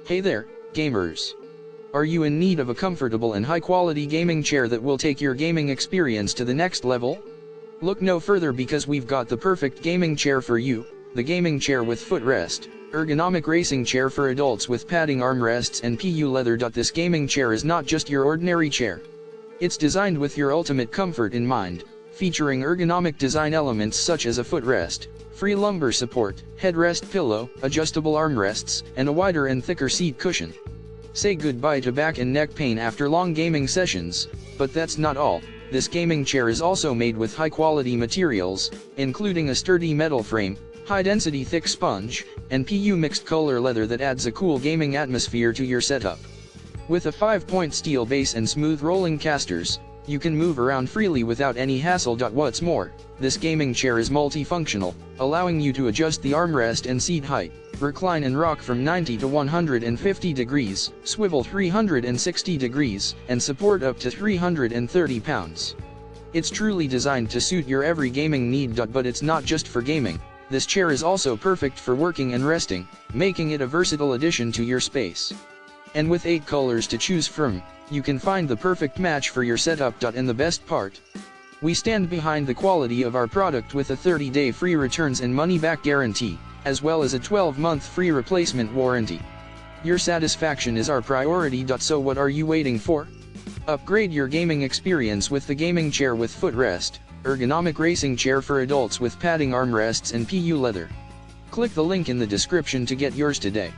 Hey there, gamers! Are you in need of a comfortable and high-quality gaming chair that will take your gaming experience to the next level? Look no further, because we've got the perfect gaming chair for you, the gaming chair with footrest, ergonomic racing chair for adults with padding armrests and PU leather. This gaming chair is not just your ordinary chair. It's designed with your ultimate comfort in mind, featuring ergonomic design elements such as a footrest, free lumbar support, headrest pillow, adjustable armrests, and a wider and thicker seat cushion. Say goodbye to back and neck pain after long gaming sessions, but that's not all. This gaming chair is also made with high-quality materials, including a sturdy metal frame, high-density thick sponge, and PU mixed color leather that adds a cool gaming atmosphere to your setup. With a 5-point steel base and smooth rolling casters, you can move around freely without any hassle. What's more, this gaming chair is multifunctional, allowing you to adjust the armrest and seat height, recline and rock from 90 to 150 degrees, swivel 360 degrees, and support up to 330 pounds. It's truly designed to suit your every gaming need. But it's not just for gaming. This chair is also perfect for working and resting, making it a versatile addition to your space. And with 8 colors to choose from, you can find the perfect match for your setup. And the best part? We stand behind the quality of our product with a 30-day free returns and money-back guarantee, as well as a 12-month free replacement warranty. Your satisfaction is our priority. So what are you waiting for? Upgrade your gaming experience with the gaming chair with footrest, ergonomic racing chair for adults with padding armrests and PU leather. Click the link in the description to get yours today.